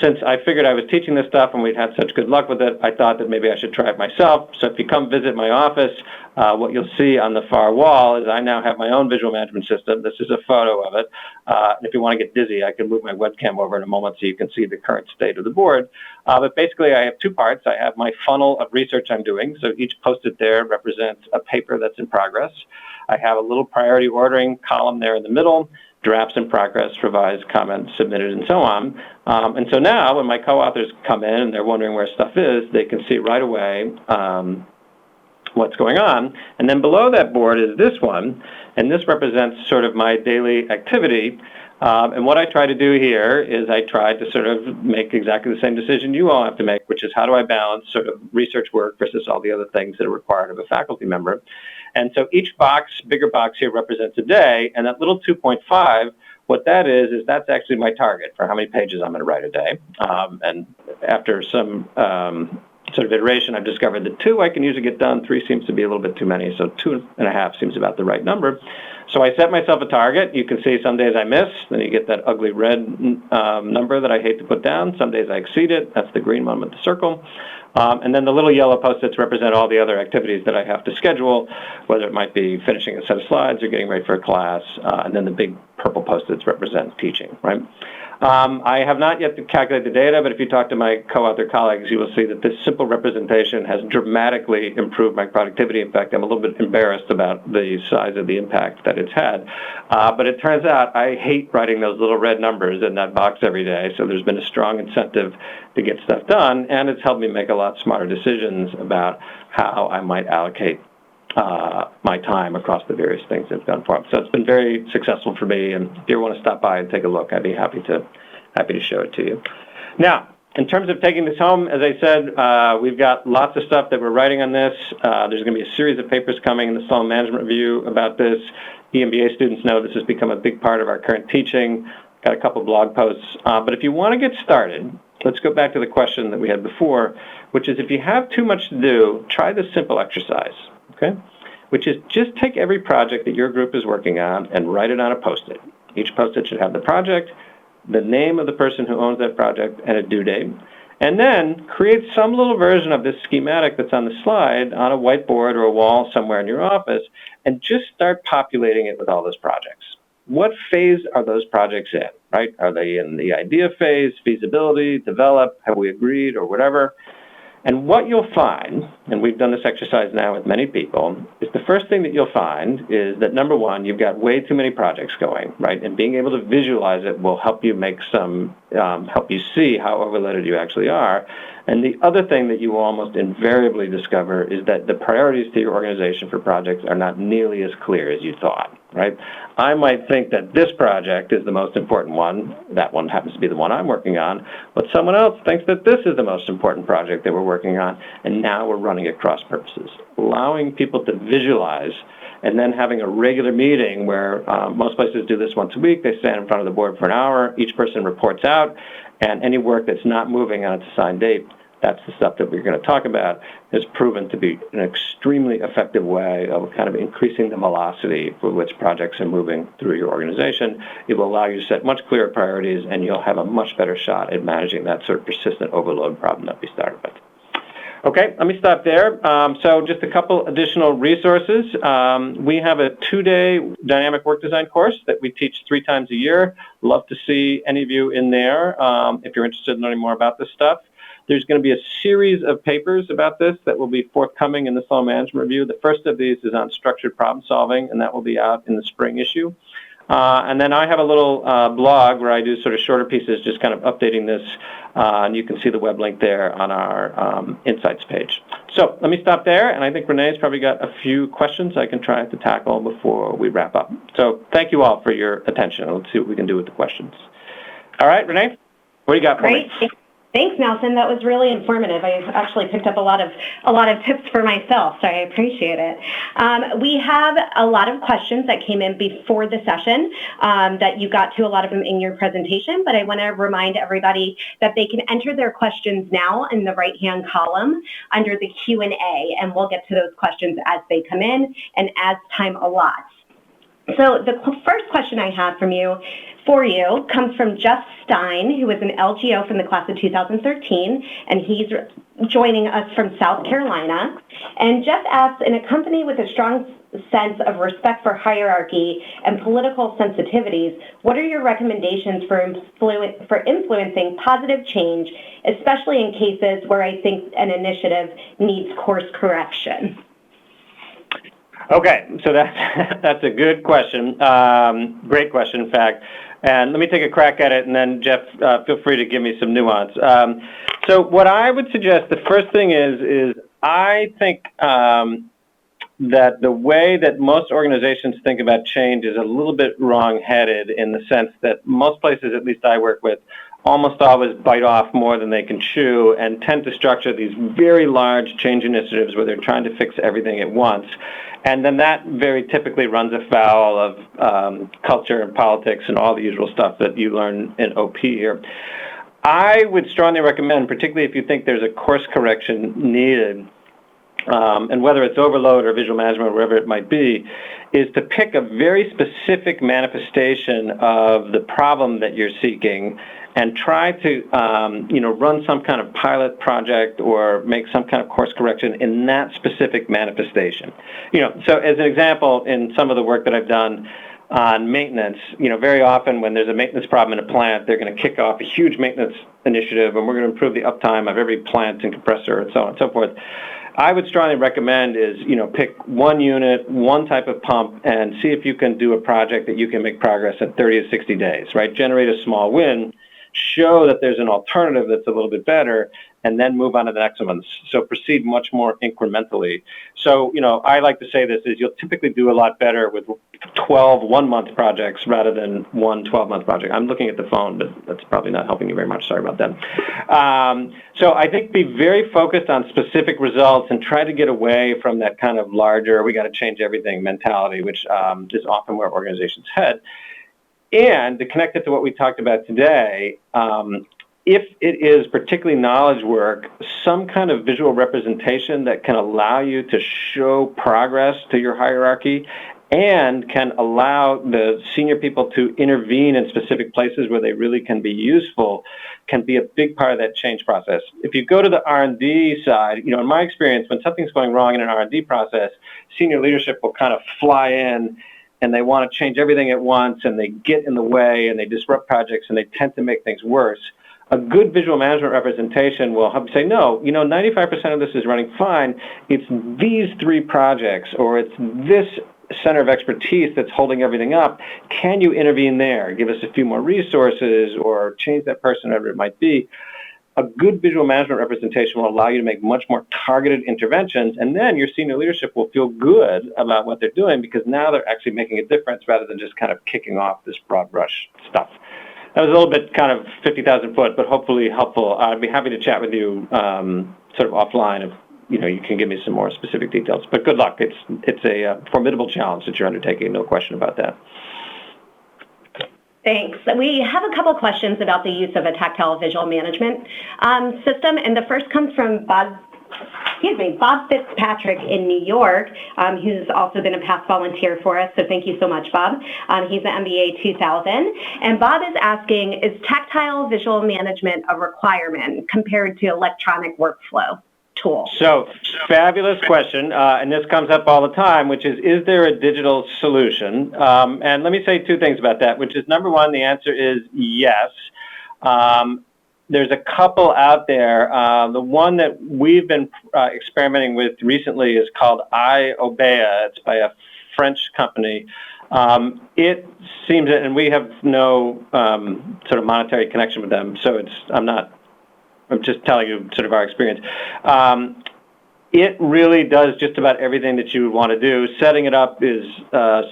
since I figured I was teaching this stuff and we'd had such good luck with it, I thought that maybe I should try it myself. So if you come visit my office, what you'll see on the far wall is I now have my own visual management system. This is a photo of it. If you want to get dizzy, I can move my webcam over in a moment so you can see the current state of the board. But basically, I have 2 parts. I have my funnel of research I'm doing. So each Post-it there represents a paper that's in progress. I have a little priority ordering column there in the middle, drafts in progress, revised, comments submitted, and so on. And so now when my co-authors come in and they're wondering where stuff is, they can see right away what's going on. And then below that board is this one, and this represents sort of my daily activity. And what I try to do here is I try to sort of make exactly the same decision you all have to make, which is how do I balance sort of research work versus all the other things that are required of a faculty member. And so each box, bigger box here, represents a day, and that little 2.5, what that is that's actually my target for how many pages I'm going to write a day. And after some sort of iteration, I've discovered that 2 I can usually get done, 3 seems to be a little bit too many, so 2.5 seems about the right number. So I set myself a target. You can see some days I miss, then you get that ugly red number that I hate to put down. Some days I exceed it. That's the green one with the circle. And then the little yellow Post-its represent all the other activities that I have to schedule, whether it might be finishing a set of slides or getting ready for a class. And then the big purple Post-its represent teaching, right? I have not yet calculated the data, but if you talk to my co-author colleagues, you will see that this simple representation has dramatically improved my productivity. In fact, I'm a little bit embarrassed about the size of the impact that it's had. But it turns out I hate writing those little red numbers in that box every day, so there's been a strong incentive to get stuff done, and it's helped me make a lot smarter decisions about how I might allocate my time across the various things I've done for them. So it's been very successful for me, and if you want to stop by and take a look, I'd be happy to show it to you. Now, in terms of taking this home, as I said, we've got lots of stuff that we're writing on this. There's going to be a series of papers coming in the Sloan Management Review about this. EMBA students know this has become a big part of our current teaching. Got a couple blog posts. But if you want to get started, let's go back to the question that we had before, which is if you have too much to do, try this simple exercise. Okay, which is just take every project that your group is working on and write it on a Post-it. Each Post-it should have the project, the name of the person who owns that project, and a due date. And then create some little version of this schematic that's on the slide on a whiteboard or a wall somewhere in your office, and just start populating it with all those projects. What phase are those projects in, right? Are they in the idea phase, feasibility, develop, have we agreed, or whatever? And what you'll find, and we've done this exercise now with many people, is the first thing that you'll find is that, number one, you've got way too many projects going, right? And being able to visualize it will help you make help you see how overloaded you actually are. And the other thing that you will almost invariably discover is that the priorities to your organization for projects are not nearly as clear as you thought, right? I might think that this project is the most important one. That one happens to be the one I'm working on. But someone else thinks that this is the most important project that we're working on, and now we're running at cross purposes. Allowing people to visualize and then having a regular meeting where most places do this once a week. They stand in front of the board for an hour. Each person reports out, and any work that's not moving on its assigned date, that's the stuff that we're going to talk about, has proven to be an extremely effective way of kind of increasing the velocity with which projects are moving through your organization. It will allow you to set much clearer priorities, and you'll have a much better shot at managing that sort of persistent overload problem that we started with. Okay, let me stop there. So just a couple additional resources. We have a 2-day dynamic work design course that we teach 3 times a year. Love to see any of you in there if you're interested in learning more about this stuff. There's going to be a series of papers about this that will be forthcoming in the Sloan Management Review. The first of these is on structured problem solving, and that will be out in the spring issue. And then I have a little blog where I do sort of shorter pieces, just kind of updating this, and you can see the web link there on our Insights page. So let me stop there, and I think Renee's probably got a few questions I can try to tackle before we wrap up. So thank you all for your attention. Let's see what we can do with the questions. All right, Renee, what do you got for me? Great. Thanks, Nelson. That was really informative. I actually picked up a lot of tips for myself, so I appreciate it. We have a lot of questions that came in before the session that you got to a lot of them in your presentation, but I want to remind everybody that they can enter their questions now in the right-hand column under the Q&A, and we'll get to those questions as they come in and as time allots. So the first question I have for you comes from Jeff Stein, who is an LGO from the class of 2013, and he's joining us from South Carolina. And Jeff asks, in a company with a strong sense of respect for hierarchy and political sensitivities, what are your recommendations for influencing positive change, especially in cases where I think an initiative needs course correction? Okay, so that's a good question. Great question, in fact. And let me take a crack at it, and then, Jeff, feel free to give me some nuance. So what I would suggest, the first thing is I think that the way that most organizations think about change is a little bit wrong-headed, in the sense that most places, at least I work with, almost always bite off more than they can chew and tend to structure these very large change initiatives where they're trying to fix everything at once. And then that very typically runs afoul of culture and politics and all the usual stuff that you learn in OP here. I would strongly recommend, particularly if you think there's a course correction needed, and whether it's overload or visual management or wherever it might be, is to pick a very specific manifestation of the problem that you're seeking and try to run some kind of pilot project or make some kind of course correction in that specific manifestation. So as an example, in some of the work that I've done on maintenance, very often when there's a maintenance problem in a plant, they're going to kick off a huge maintenance initiative, and we're going to improve the uptime of every plant and compressor and so on and so forth. I would strongly recommend is, pick one unit, one type of pump, and see if you can do a project that you can make progress in 30 to 60 days, right? Generate a small win, show that there's an alternative that's a little bit better, and then move on to the next one. So proceed much more incrementally. So, I like to say this is you'll typically do a lot better with 12 one-month projects rather than one 12-month project. I'm looking at the phone, but that's probably not helping you very much. Sorry about that. So I think be very focused on specific results and try to get away from that kind of larger, we got to change everything mentality, which is often where organizations head. And to connect it to what we talked about today, if it is particularly knowledge work, some kind of visual representation that can allow you to show progress to your hierarchy and can allow the senior people to intervene in specific places where they really can be useful, can be a big part of that change process. If you go to the R&D side, in my experience, when something's going wrong in an R&D process, senior leadership will kind of fly in and they want to change everything at once, and they get in the way, and they disrupt projects, and they tend to make things worse. A good visual management representation will help you say, no, 95% of this is running fine. It's these 3 projects, or it's this center of expertise that's holding everything up. Can you intervene there? Give us a few more resources, or change that person, whatever it might be. A good visual management representation will allow you to make much more targeted interventions, and then your senior leadership will feel good about what they're doing because now they're actually making a difference rather than just kind of kicking off this broad brush stuff. That was a little bit kind of 50,000 foot, but hopefully helpful. I'd be happy to chat with you sort of offline if you can give me some more specific details. But good luck. It's a formidable challenge that you're undertaking, no question about that. Thanks. We have a couple questions about the use of a tactile visual management system, and the first comes from Bob Fitzpatrick in New York, who's also been a past volunteer for us, so thank you so much, Bob. He's an MBA 2000, and Bob is asking, is tactile visual management a requirement compared to electronic workflow tool? So, fabulous question, and this comes up all the time, which is there a digital solution? And let me say 2 things about that, which is, number one, the answer is yes. There's a couple out there. The one that we've been experimenting with recently is called iObea. It's by a French company. It seems, and we have no sort of monetary connection with them, so I'm just telling you sort of our experience. It really does just about everything that you would want to do. Setting it up is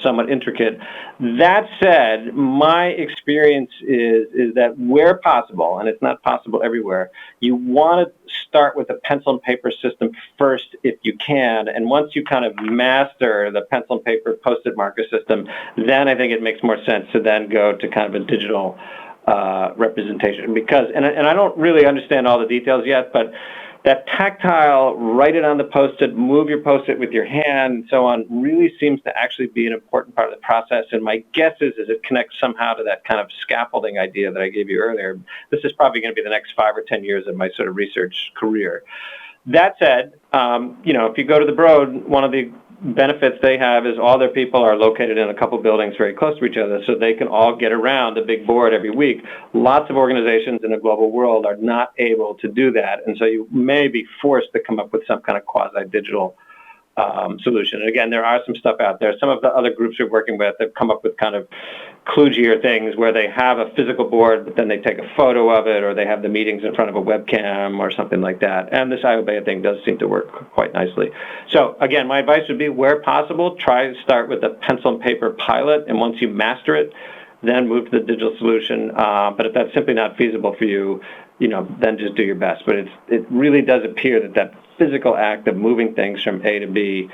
somewhat intricate. That said, my experience is that where possible, and it's not possible everywhere, you want to start with a pencil and paper system first if you can. And once you kind of master the pencil and paper post-it marker system, then I think it makes more sense to then go to kind of a digital representation, because, and I don't really understand all the details yet, but that tactile, write it on the Post-it, move your Post-it with your hand, and so on, really seems to actually be an important part of the process. And my guess is it connects somehow to that kind of scaffolding idea that I gave you earlier. This is probably going to be the next 5 or 10 years of my sort of research career. That said, if you go to the Broad, one of the benefits they have is all their people are located in a couple buildings very close to each other, so they can all get around a big board every week. Lots of organizations in the global world are not able to do that, and so you may be forced to come up with some kind of quasi-digital solution. And again, there are some stuff out there. Some of the other groups we're working with have come up with kind of kludgier things where they have a physical board, but then they take a photo of it, or they have the meetings in front of a webcam or something like that. And this iObea thing does seem to work quite nicely. So again, my advice would be, where possible, try to start with a pencil and paper pilot, and once you master it, then move to the digital solution. But if that's simply not feasible for you, then just do your best. But it really does appear that physical act of moving things from A to B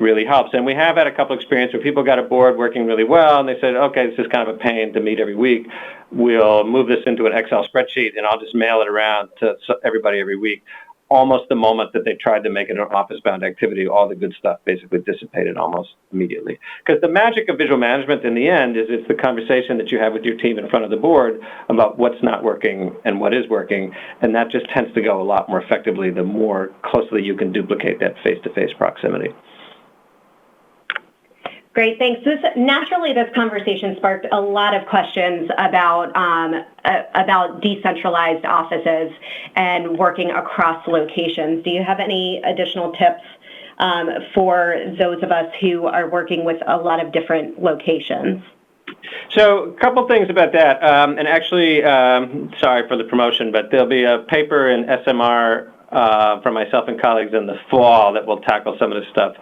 really helps. And we have had a couple experiences where people got a board working really well, and they said, okay, this is kind of a pain to meet every week. We'll move this into an Excel spreadsheet, and I'll just mail it around to everybody every week. Almost the moment that they tried to make it an office-bound activity, all the good stuff basically dissipated almost immediately. Because the magic of visual management in the end is it's the conversation that you have with your team in front of the board about what's not working and what is working, and that just tends to go a lot more effectively the more closely you can duplicate that face-to-face proximity. Great, thanks. Naturally, this conversation sparked a lot of questions about decentralized offices and working across locations. Do you have any additional tips for those of us who are working with a lot of different locations? So a couple things about that. And actually, sorry for the promotion, but there'll be a paper in SMR from myself and colleagues in the fall that will tackle some of this stuff.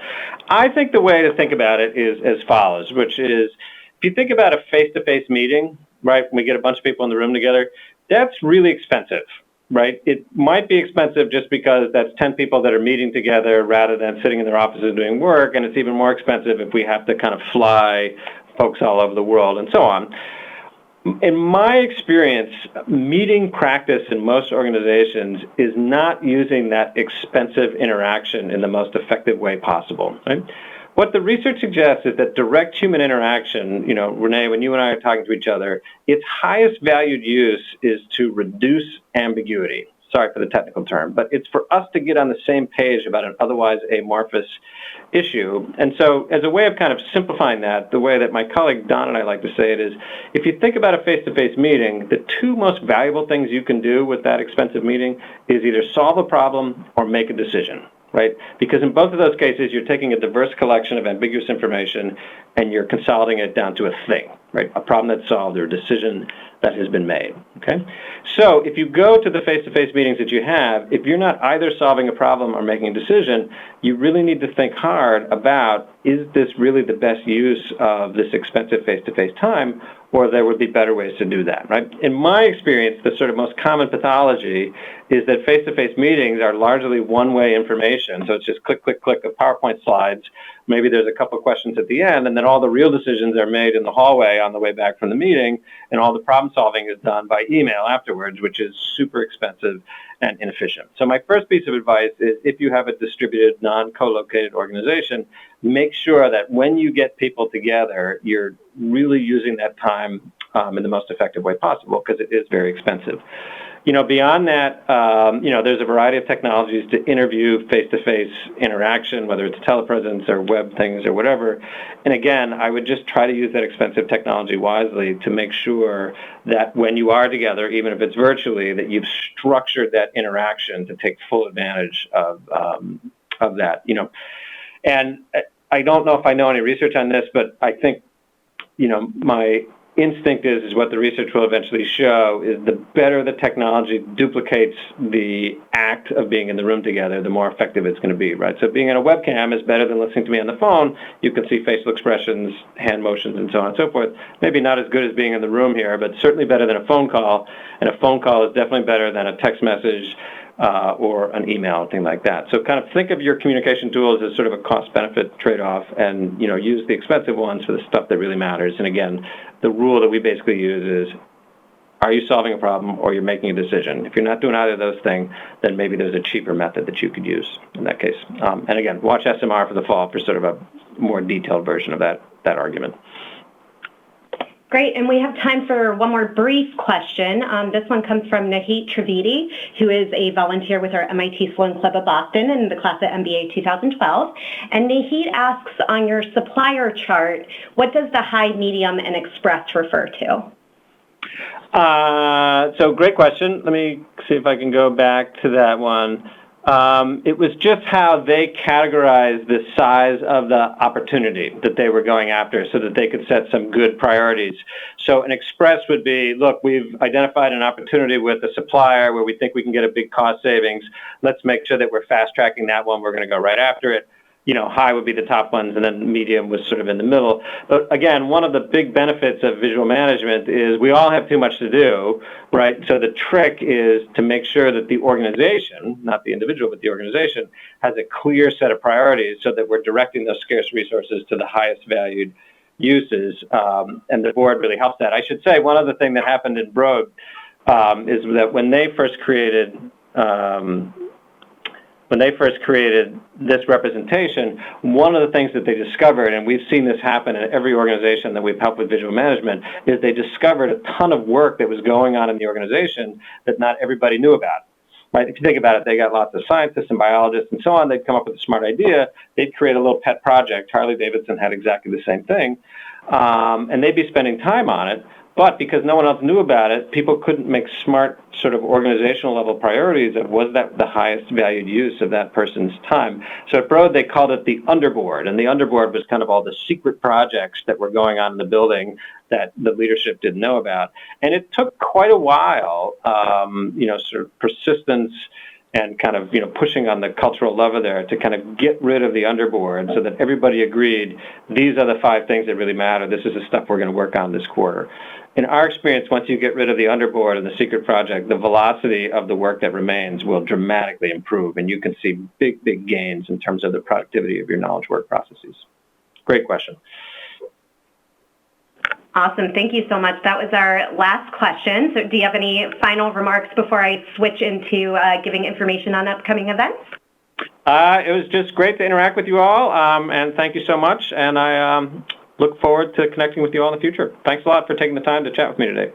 I think the way to think about it is as follows, which is, if you think about a face-to-face meeting, right, when we get a bunch of people in the room together, that's really expensive, right? It might be expensive just because that's 10 people that are meeting together rather than sitting in their offices doing work, and it's even more expensive if we have to kind of fly folks all over the world and so on. In my experience, meeting practice in most organizations is not using that expensive interaction in the most effective way possible, right? What the research suggests is that direct human interaction, Renee, when you and I are talking to each other, its highest valued use is to reduce ambiguity. Sorry for the technical term, but it's for us to get on the same page about an otherwise amorphous issue. And so as a way of kind of simplifying that, the way that my colleague Don and I like to say it is, if you think about a face-to-face meeting, the two most valuable things you can do with that expensive meeting is either solve a problem or make a decision, right? Because in both of those cases, you're taking a diverse collection of ambiguous information and you're consolidating it down to a thing, right? A problem that's solved or a decision that has been made, okay? So if you go to the face-to-face meetings that you have, if you're not either solving a problem or making a decision, you really need to think hard about, is this really the best use of this expensive face-to-face time, or there would be better ways to do that, right? In my experience, the sort of most common pathology is that face-to-face meetings are largely one-way information. So it's just click, click, click of PowerPoint slides. Maybe there's a couple of questions at the end, and then all the real decisions are made in the hallway on the way back from the meeting, and all the problem solving is done by email afterwards, which is super expensive and inefficient. So my first piece of advice is, if you have a distributed, non-co-located organization, make sure that when you get people together, you're really using that time in the most effective way possible, because it is very expensive. Beyond that, there's a variety of technologies to interview face-to-face interaction, whether it's telepresence or web things or whatever. And again, I would just try to use that expensive technology wisely to make sure that when you are together, even if it's virtually, that you've structured that interaction to take full advantage of that. And I don't know if I know any research on this, but I think, my instinct is what the research will eventually show is the better the technology duplicates the act of being in the room together, the more effective it's going to be, right? So being on a webcam is better than listening to me on the phone. You can see facial expressions, hand motions, and so on and so forth. Maybe not as good as being in the room here, but certainly better than a phone call. And a phone call is definitely better than a text message or an email, thing like that. So kind of think of your communication tools as sort of a cost-benefit trade-off, and use the expensive ones for the stuff that really matters. And again, the rule that we basically use is, are you solving a problem or you're making a decision? If you're not doing either of those things, then maybe there's a cheaper method that you could use in that case. And again, watch SMR for the fall for sort of a more detailed version of that argument. Great, and we have time for one more brief question. This one comes from Nahit Trivedi, who is a volunteer with our MIT Sloan Club of Boston in the class of MBA 2012. And Nahit asks, on your supplier chart, what does the high, medium, and express refer to? So great question. Let me see if I can go back to that one. It was just how they categorized the size of the opportunity that they were going after so that they could set some good priorities. So an express would be, look, we've identified an opportunity with a supplier where we think we can get a big cost savings. Let's make sure that we're fast tracking that one. We're going to go right after it. High would be the top ones, and then medium was sort of in the middle. But again, one of the big benefits of visual management is we all have too much to do, right? So the trick is to make sure that the organization, not the individual, but the organization, has a clear set of priorities so that we're directing those scarce resources to the highest valued uses, and the board really helps that. I should say one other thing that happened in Broad is that when they first created this representation, one of the things that they discovered, and we've seen this happen in every organization that we've helped with visual management, is they discovered a ton of work that was going on in the organization that not everybody knew about. Right? If you think about it, they got lots of scientists and biologists and so on. They'd come up with a smart idea. They'd create a little pet project. Harley-Davidson had exactly the same thing. And they'd be spending time on it. But because no one else knew about it, people couldn't make smart sort of organizational level priorities of was that the highest valued use of that person's time. So at Broad, they called it the underboard. And the underboard was kind of all the secret projects that were going on in the building that the leadership didn't know about. And it took quite a while, sort of persistence and kind of, pushing on the cultural lever there to kind of get rid of the underboard so that everybody agreed, these are the 5 things that really matter. This is the stuff we're going to work on this quarter. In our experience, once you get rid of the underboard and the secret project, the velocity of the work that remains will dramatically improve, and you can see big, big gains in terms of the productivity of your knowledge work processes. Great question. Awesome. Thank you so much. That was our last question. So do you have any final remarks before I switch into giving information on upcoming events? It was just great to interact with you all, and thank you so much. And I look forward to connecting with you all in the future. Thanks a lot for taking the time to chat with me today.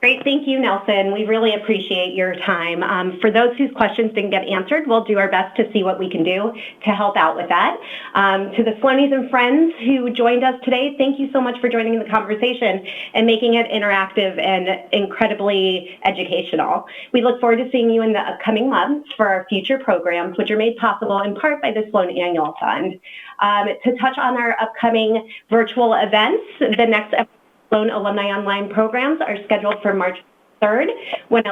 Great. Thank you, Nelson. We really appreciate your time. For those whose questions didn't get answered, we'll do our best to see what we can do to help out with that. To the Sloanies and friends who joined us today, thank you so much for joining the conversation and making it interactive and incredibly educational. We look forward to seeing you in the upcoming months for our future programs, which are made possible in part by the Sloan Annual Fund. To touch on our upcoming virtual events, the next Sloan Alumni Online programs are scheduled for March 3rd, when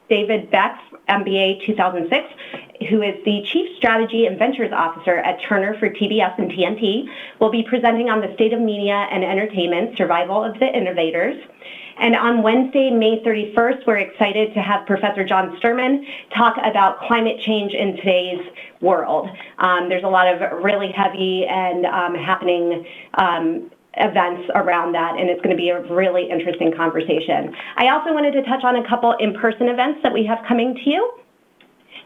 David Beck, MBA 2006, who is the Chief Strategy and Ventures Officer at Turner for TBS and TNT, will be presenting on the state of media and entertainment, survival of the innovators. And on Wednesday, May 31st, we're excited to have Professor John Sturman talk about climate change in today's world. There's a lot of really heavy and happening events around that, and it's going to be a really interesting conversation. I also wanted to touch on a couple in-person events that we have coming to you.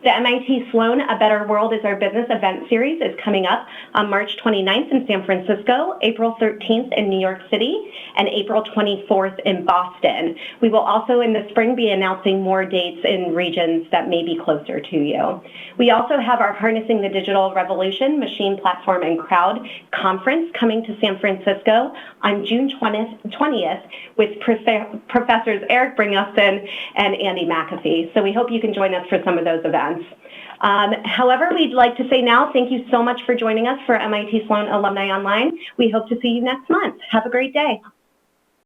The MIT Sloan A Better World is Our Business event series is coming up on March 29th in San Francisco, April 13th in New York City, and April 24th in Boston. We will also in the spring be announcing more dates in regions that may be closer to you. We also have our Harnessing the Digital Revolution Machine Platform and Crowd Conference coming to San Francisco on June 20th with Professors Eric Bringuston and Andy McAfee. So we hope you can join us for some of those events. However, we'd like to say now, thank you so much for joining us for MIT Sloan Alumni Online. We hope to see you next month. Have a great day.